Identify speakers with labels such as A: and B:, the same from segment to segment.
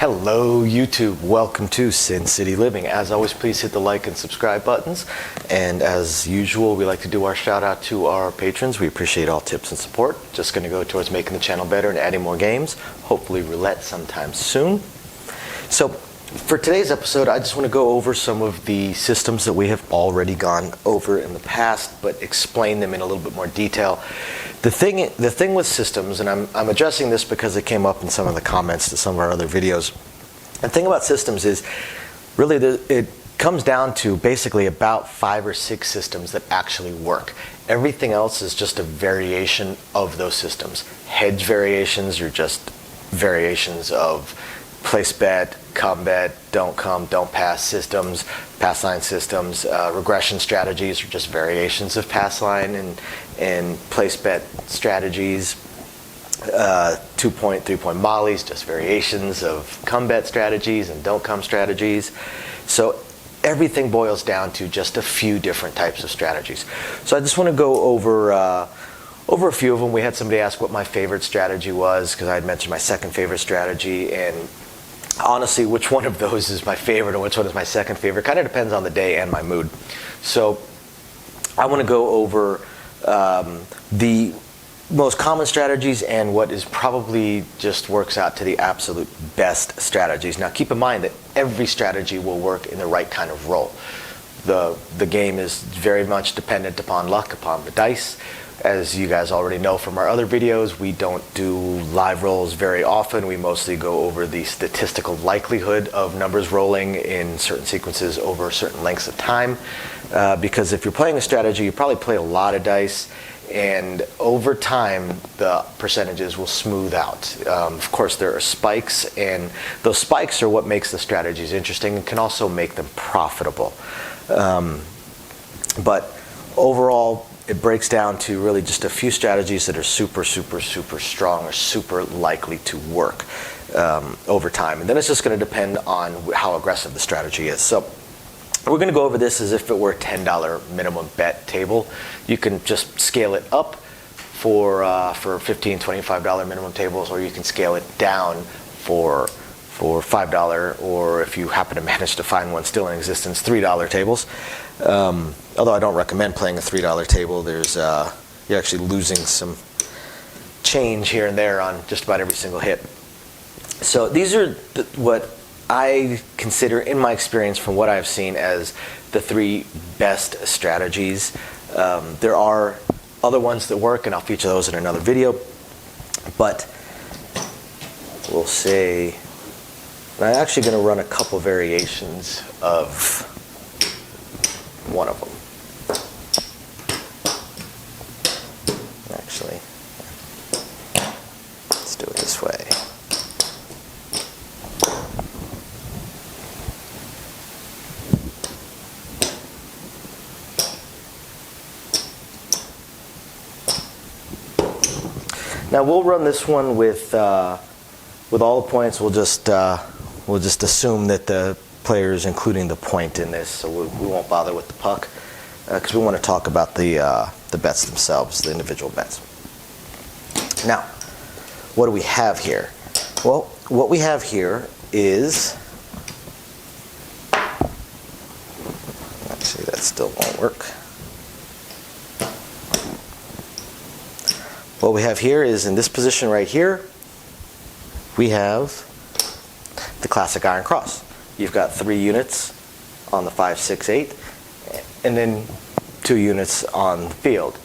A: Hello YouTube, welcome to Sin City Living. As always, please hit the like and subscribe buttons. And as usual, we like to do our shout out to our patrons. We appreciate all tips and support. Just going to go towards making the channel better and adding more games. Hopefully roulette sometime soon. So for today's episode, I just want to go over some of the systems that we have already gone over in the past, but explain them in a little bit more detail. The thing with systems, and I'm addressing this because it came up in some of the comments to some of our other videos. The thing about systems is really it comes down to basically about 5 or 6 systems that actually work. Everything else is just a variation of those systems. Hedge variations are just variations of place bet, come bet, don't come, don't pass systems, pass line systems. Regression strategies are just variations of pass line and place bet strategies. 2-point, 3-point mollies, just variations of come bet strategies and don't come strategies. So everything boils down to just a few different types of strategies. So I just want to go over a few of them. We had somebody ask what my favorite strategy was, because I had mentioned my second favorite strategy, and honestly, which one of those is my favorite and which one is my second favorite kind of depends on the day and my mood. So I want to go over the most common strategies and what is probably just works out to the absolute best strategies. Now keep in mind that every strategy will work in the right kind of role. The game is very much dependent upon luck, upon the dice. As you guys already know from our other videos, we don't do live rolls very often. We mostly go over the statistical likelihood of numbers rolling in certain sequences over certain lengths of time. Because if you're playing a strategy, you probably play a lot of dice, and over time the percentages will smooth out. Of course, there are spikes, and those spikes are what makes the strategies interesting and can also make them profitable. But overall, it breaks down to really just a few strategies that are super strong or super likely to work over time. And then it's just going to depend on how aggressive the strategy is. So we're going to go over this as if it were a $10 minimum bet table. You can just scale it up for $15, $25 minimum tables, or you can scale it down for $5, or if you happen to manage to find one still in existence, $3 tables. Although I don't recommend playing a $3 table. There's you're actually losing some change here and there on just about every single hit. So these are what I consider, in my experience, from what I've seen, as the 3 best strategies. There are other ones that work, and I'll feature those in another video. But we'll say I'm actually going to run a couple variations of one of them. Actually, let's do it this way. Now we'll run this one with all the points. We'll just assume that the player is including the point in this, so we won't bother with the puck, because we want to talk about the bets themselves, the individual bets. Now, what do we have here? Well, what we have here is, actually that still won't work. What we have here is, in this position right here, we have the classic iron cross. You've got 3 units on the 5, 6, 8, and then 2 units on the field.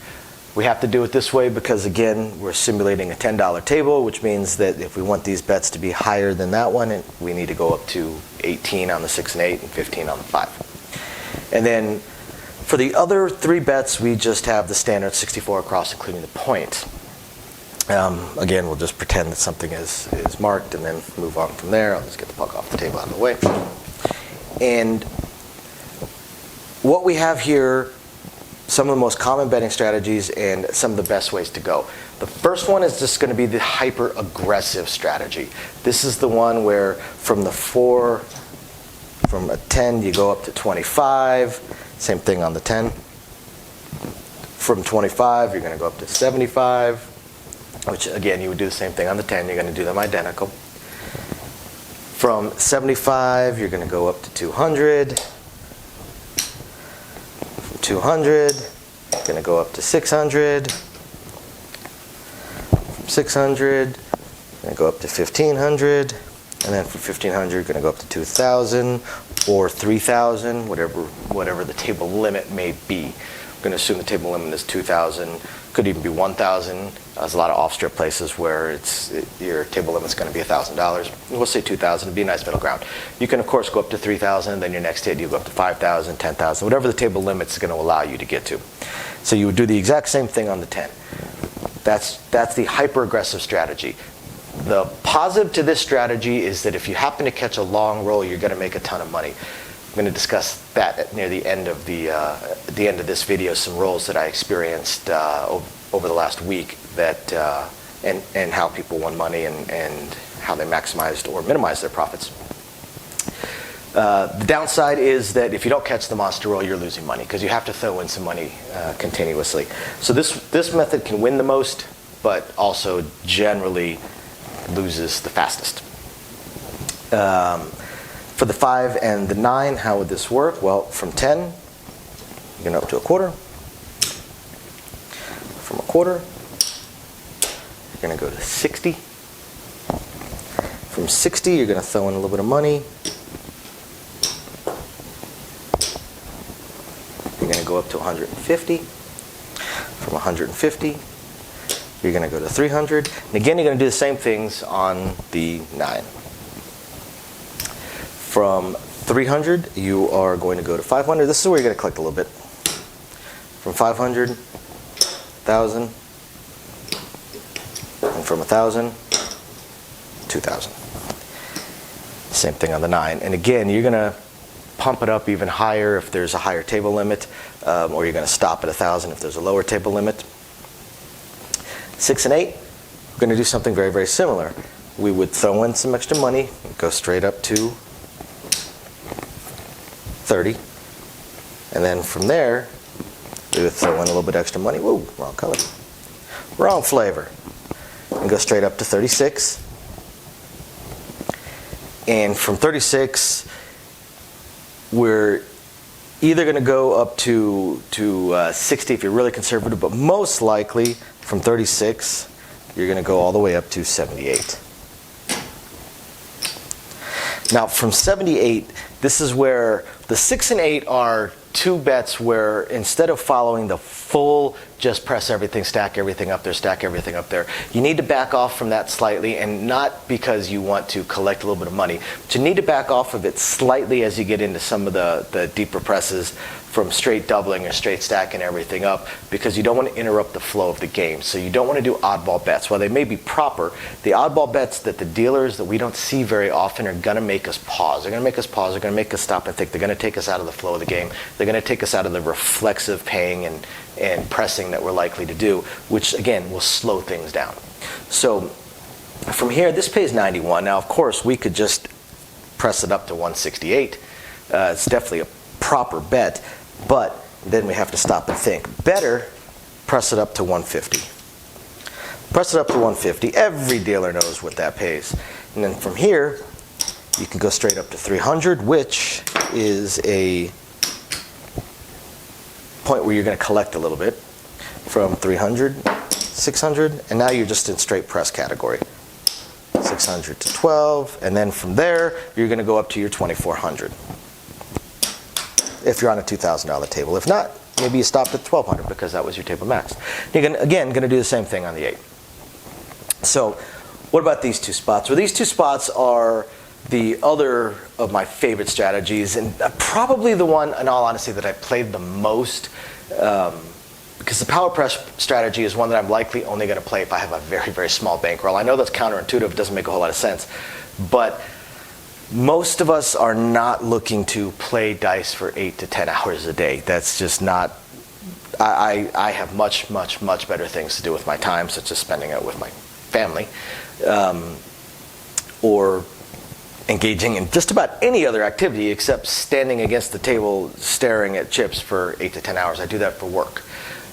A: We have to do it this way because, again, we're simulating a $10 table, which means that if we want these bets to be higher than that one, we need to go up to 18 on the 6 and 8 and 15 on the 5. And then for the other 3 bets, we just have the standard 64 across, including the point. Again, we'll just pretend that something is marked and then move on from there. I'll just get the puck off the table out of the way. And what we have here, some of the most common betting strategies and some of the best ways to go. The first one is just going to be the hyper-aggressive strategy. This is the one where from a 10 you go up to 25. Same thing on the 10. From 25 you're going to go up to 75. Which again, you would do the same thing on the 10. You're going to do them identical. From 75, you're going to go up to 200. From 200, you're going to go up to 600. From 600, you're going to go up to 1500. And then from 1500, you're going to go up to 2000 or 3000, whatever the table limit may be. I'm going to assume the table limit is 2000. Could even be 1,000. There's a lot of off-strip places where your table limit is going to be $1,000. We'll say 2,000. It'd be a nice middle ground. You can, of course, go up to 3,000. Then your next hit, you go up to 5,000, 10,000, whatever the table limit is going to allow you to get to. So you would do the exact same thing on the 10. That's the hyper-aggressive strategy. The positive to this strategy is that if you happen to catch a long roll, you're going to make a ton of money. I'm going to discuss that near the end of the end of this video, some rolls that I experienced over the last week that and how people won money and how they maximized or minimized their profits. The downside is that if you don't catch the monster roll, you're losing money because you have to throw in some money continuously. So this method can win the most, but also generally loses the fastest. For the 5 and the 9, how would this work? Well, from 10, you're going up to a quarter. From a quarter, you're going to go to 60. From 60, you're going to throw in a little bit of money. You're going to go up to 150. From 150, you're going to go to 300. And again, you're going to do the same things on the 9. From 300, you are going to go to 500. This is where you're going to collect a little bit. From 500, 1,000. And from 1,000, 2,000. Same thing on the 9. And again, you're going to pump it up even higher if there's a higher table limit, or you're going to stop at 1,000 if there's a lower table limit. 6 and 8, we're going to do something very, very similar. We would throw in some extra money, go straight up to 30. And then from there, we would throw in a little bit extra money. Whoa, wrong color. Wrong flavor. And go straight up to 36. And from 36, we're either going to go up to 60 if you're really conservative, but most likely from 36, you're going to go all the way up to 78. Now, from 78, this is where the 6 and 8 are two bets where instead of following the full just press everything, stack everything up there, stack everything up there, you need to back off from that slightly, and not because you want to collect a little bit of money, but you need to back off of it slightly as you get into some of the deeper presses from straight doubling or straight stacking everything up, because you don't want to interrupt the flow of the game. So you don't want to do oddball bets. While they may be proper, the oddball bets that the dealers that we don't see very often are going to make us pause. They're going to make us pause. They're going to make us stop and think. They're going to take us out of the flow of the game. They're going to take us out of the reflexive paying and pressing that we're likely to do, which again will slow things down. So from here, this pays 91. Now, of course, we could just press it up to 168. It's definitely a proper bet, but then we have to stop and think. Better press it up to 150. Press it up to 150. Every dealer knows what that pays. And then from here, you can go straight up to 300, which is a point where you're going to collect a little bit. From 300, 600, and now you're just in straight press category. 600 to 12, and then from there, you're going to go up to your 2,400. If you're on a $2,000 table. If not, maybe you stopped at 1,200 because that was your table max. You're going to do the same thing on the 8. So what about these two spots? Well, these two spots are the other of my favorite strategies, and probably the one, in all honesty, that I played the most, because the power press strategy is one that I'm likely only going to play if I have a very, very small bankroll. I know that's counterintuitive, it doesn't make a whole lot of sense, but most of us are not looking to play dice for 8 to 10 hours a day. That's just not, I have much, much, much better things to do with my time, such as spending it with my family, or engaging in just about any other activity except standing against the table staring at chips for 8 to 10 hours. I do that for work.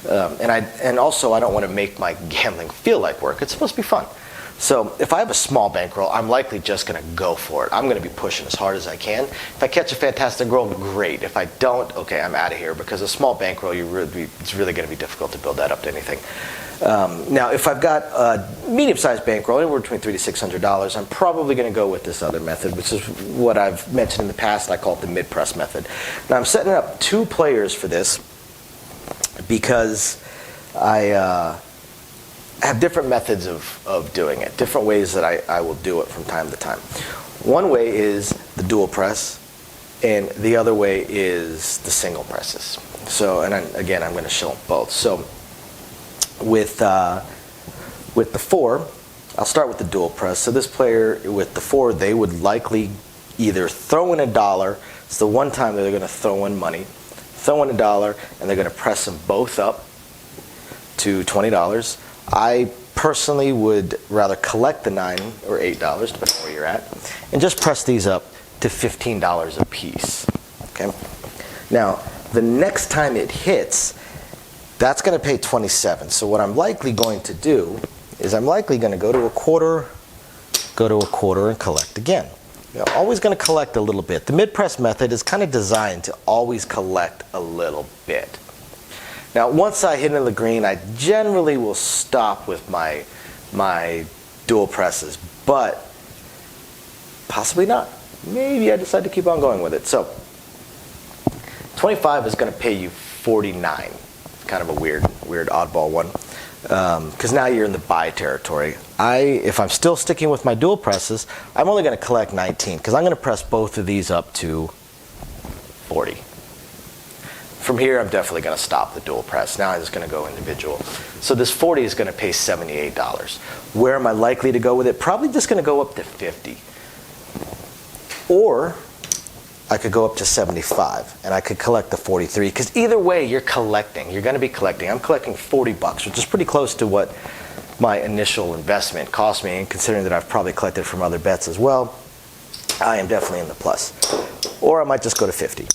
A: And also I don't want to make my gambling feel like work. It's supposed to be fun. So if I have a small bankroll, I'm likely just going to go for it. I'm going to be pushing as hard as I can. If I catch a fantastic roll, great. If I don't, okay, I'm out of here, because a small bankroll, it's really going to be difficult to build that up to anything. Now, if I've got a medium-sized bankroll, anywhere between $300 to $600, I'm probably going to go with this other method, which is what I've mentioned in the past. I call it the mid-press method. Now, I'm setting up 2 players for this because I have different methods of doing it, different ways that I will do it from time to time. One way is the dual press, and the other way is the single presses. So, and again, I'm going to show them both. So, with the 4, I'll start with the dual press. So this player with the 4, they would likely either throw in $1. It's the one time that they're going to throw in money, throw in $1, and they're going to press them both up to $20. I personally would rather collect the $9 or $8, depending on where you're at, and just press these up to $15 a piece. Okay. Now, the next time it hits, that's going to pay 27. So what I'm likely going to do is I'm likely going to go to a quarter, and collect again. You're always going to collect a little bit. The mid-press method is kind of designed to always collect a little bit. Now, once I hit into the green, I generally will stop with my dual presses, but possibly not. Maybe I decide to keep on going with it. So 25 is going to pay you 49. Kind of a weird oddball one, because now you're in the buy territory. If I'm still sticking with my dual presses, I'm only going to collect 19, because I'm going to press both of these up to 40. From here, I'm definitely going to stop the dual press. Now I'm just going to go individual. So this 40 is going to pay $78. Where am I likely to go with it? Probably just going to go up to 50. Or I could go up to 75, and I could collect the 43, because either way, you're collecting. You're going to be collecting. I'm collecting $40, which is pretty close to what my initial investment cost me, and considering that I've probably collected from other bets as well, I am definitely in the plus. Or I might just go to 50.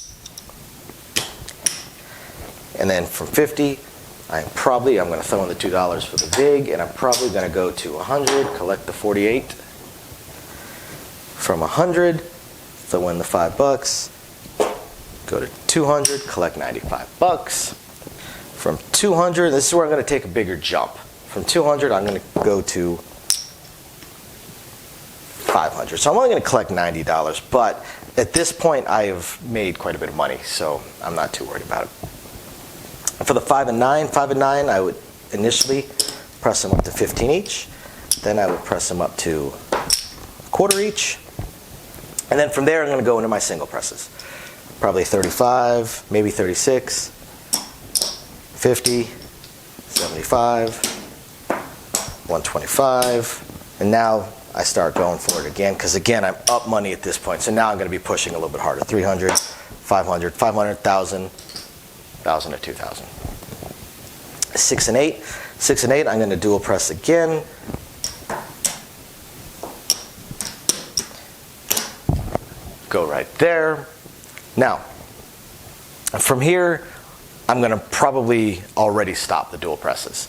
A: And then from 50, I'm going to throw in the $2 for the vig, and I'm probably going to go to 100, collect the 48. From 100, throw in the $5, go to 200, collect $95. From 200, this is where I'm going to take a bigger jump. From 200, I'm going to go to 500. So I'm only going to collect $90, but at this point, I have made quite a bit of money, so I'm not too worried about it. For the 5 and 9, I would initially press them up to 15 each. Then I would press them up to a quarter each. And then from there, I'm going to go into my single presses. Probably 35, maybe 36, 50, 75, 125. And now I start going for it again, because again, I'm up money at this point. So now I'm going to be pushing a little bit harder. 300, 500, 500,000, 1,000 to 2,000. 6 and 8. 6 and 8, I'm going to dual press again. Go right there. Now, from here, I'm going to probably already stop the dual presses.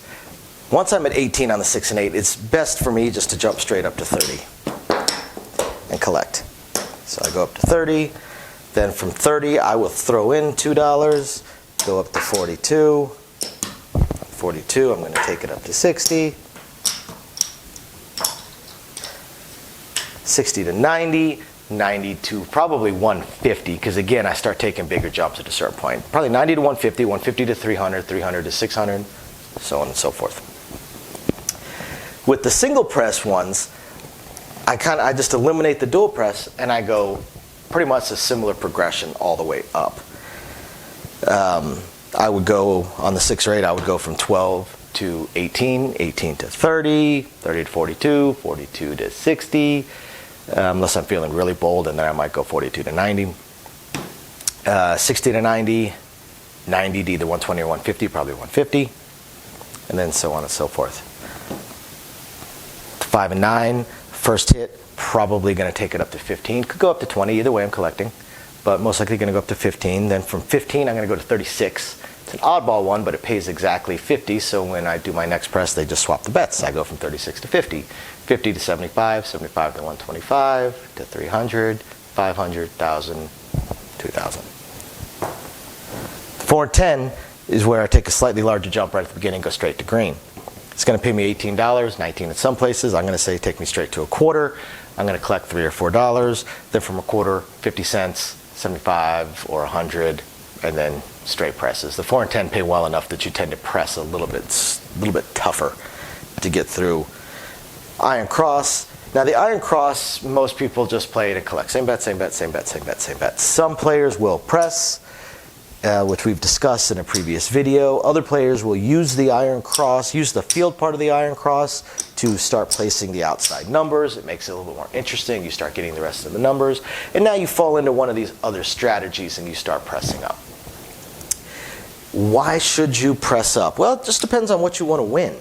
A: Once I'm at 18 on the 6 and 8, it's best for me just to jump straight up to 30 and collect. So I go up to 30. Then from 30, I will throw in $2, go up to 42. 42, I'm going to take it up to 60. 60 to 90. 90 to probably 150, because again, I start taking bigger jumps at a certain point. Probably 90 to 150, 150 to 300, 300 to 600, so on and so forth. With the single press ones, I just eliminate the dual press, and I go pretty much a similar progression all the way up. I would go on the 6 or 8, I would go from 12 to 18, 18 to 30, 30 to 42, 42 to 60, unless I'm feeling really bold, and then I might go 42 to 90, 60 to 90, 90 to either 120 or 150, probably 150, and then so on and so forth. 5 and 9, first hit, probably going to take it up to 15. Could go up to 20, either way I'm collecting, but most likely going to go up to 15. Then from 15, I'm going to go to 36. It's an oddball one, but it pays exactly 50, so when I do my next press, they just swap the bets. I go from 36 to 50, 50 to 75, 75 to 125, to 300, 500, 1,000, 2,000. 4 and 10 is where I take a slightly larger jump right at the beginning, go straight to green. It's going to pay me $18, $19 in some places. I'm going to say take me straight to a quarter. I'm going to collect $3 or $4. Then from a quarter, 50 cents, 75 or 100, and then straight presses. The 4 and 10 pay well enough that you tend to press a little bit tougher to get through. Iron cross. Now the iron cross, most people just play it and collect. Same bet, same bet, same bet, same bet, same bet. Some players will press, which we've discussed in a previous video. Other players will use the iron cross, use the field part of the iron cross to start placing the outside numbers. It makes it a little bit more interesting. You start getting the rest of the numbers. And now you fall into one of these other strategies and you start pressing up. Why should you press up? Well, it just depends on what you want to win.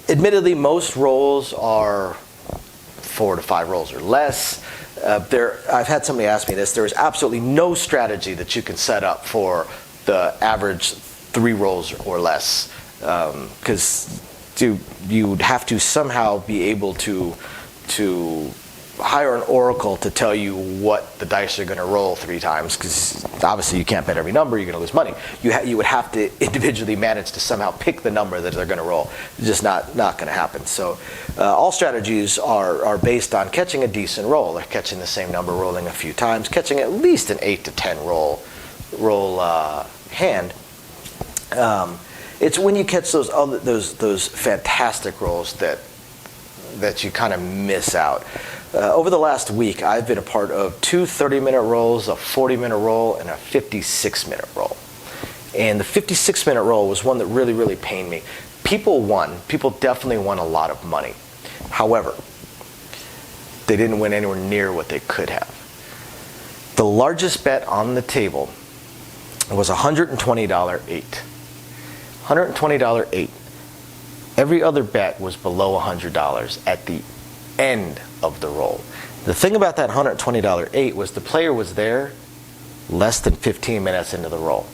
A: Admittedly, most rolls are 4 to 5 rolls or less. I've had somebody ask me this. There is absolutely no strategy that you can set up for the average 3 rolls or less, because you'd have to somehow be able to hire an oracle to tell you what the dice are going to roll 3 times, because obviously you can't bet every number, you're going to lose money. You would have to individually manage to somehow pick the number that they're going to roll. It's just not going to happen. So all strategies are based on catching a decent roll, or catching the same number rolling a few times, catching at least an 8 to 10 roll hand. It's when you catch those fantastic rolls that you kind of miss out. Over the last week, I've been a part of 2 30-minute rolls, a 40-minute roll, and a 56-minute roll. And the 56-minute roll was one that really, really pained me. People won. People definitely won a lot of money. However, they didn't win anywhere near what they could have. The largest bet on the table was $120 8. $120 8. Every other bet was below $100 at the end of the roll. The thing about that $120 8 was the player was there less than 15 minutes into the roll.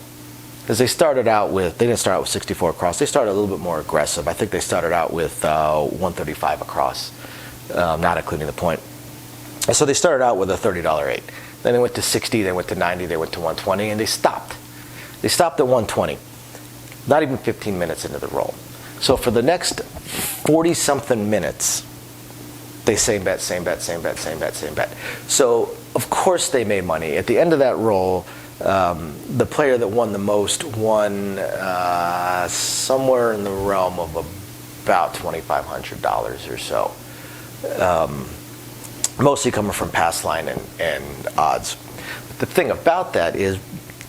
A: Because they didn't start out with 64 across, they started a little bit more aggressive. I think they started out with 135 across, not including the point. And so they started out with a $30 8. Then they went to 60, they went to 90, they went to 120, and they stopped. They stopped at 120, not even 15 minutes into the roll. So for the next 40-something minutes, they same bet, same bet, same bet, same bet, same bet. So of course they made money. At the end of that roll, the player that won the most won somewhere in the realm of about $2,500 or so. Mostly coming from pass line and odds. But the thing about that is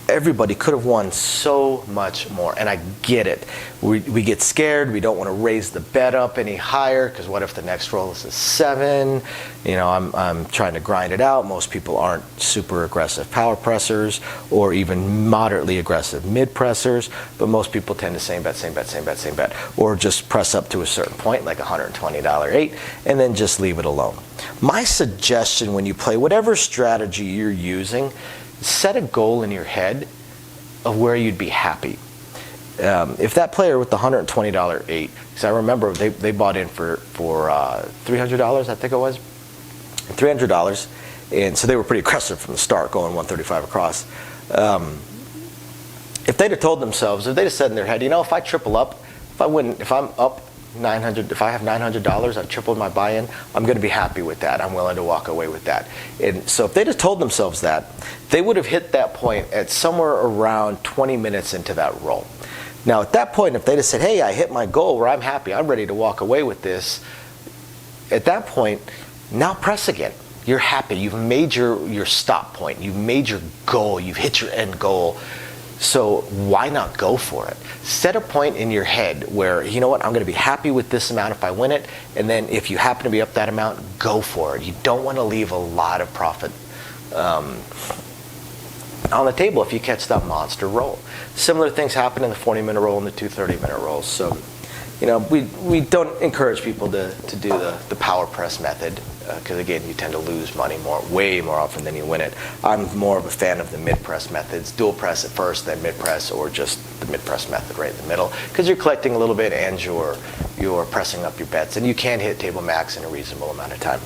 A: everybody could have won so much more, and I get it. We get scared. We don't want to raise the bet up any higher, because what if the next roll is a 7? You know, I'm trying to grind it out. Most people aren't super aggressive power pressers or even moderately aggressive mid pressers, but most people tend to same bet, same bet, same bet, same bet, or just press up to a certain point, like $120 8, and then just leave it alone. My suggestion when you play whatever strategy you're using, set a goal in your head of where you'd be happy. If that player with the $120 8, because I remember they bought in for $300, I think it was, $300, and so they were pretty aggressive from the start, going 135 across. If they'd have told themselves, if they'd have said in their head, you know, if I triple up, if I'm up 900, if I have $900, I've tripled my buy-in, I'm going to be happy with that. I'm willing to walk away with that. And so if they just told themselves that, they would have hit that point at somewhere around 20 minutes into that roll. Now at that point, if they just said, hey, I hit my goal where I'm happy, I'm ready to walk away with this, at that point, now press again. You're happy. You've made your stop point. You've made your goal. You've hit your end goal. So why not go for it? Set a point in your head where, you know what, I'm going to be happy with this amount if I win it, and then if you happen to be up that amount, go for it. You don't want to leave a lot of profit on the table if you catch that monster roll. Similar things happen in the 40-minute roll and the 2 30-minute rolls. So, you know, we don't encourage people to do the power press method. because again, you tend to lose money way more often than you win it. I'm more of a fan of the mid-press methods, dual press at first, then mid-press, or just the mid-press method right in the middle, because you're collecting a little bit and you're pressing up your bets, and you can hit table max in a reasonable amount of time.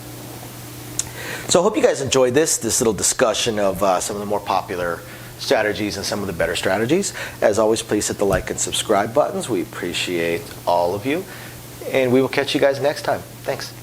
A: So I hope you guys enjoyed this little discussion of some of the more popular strategies and some of the better strategies. As always, please hit the like and subscribe buttons. We appreciate all of you, and we will catch you guys next time. Thanks.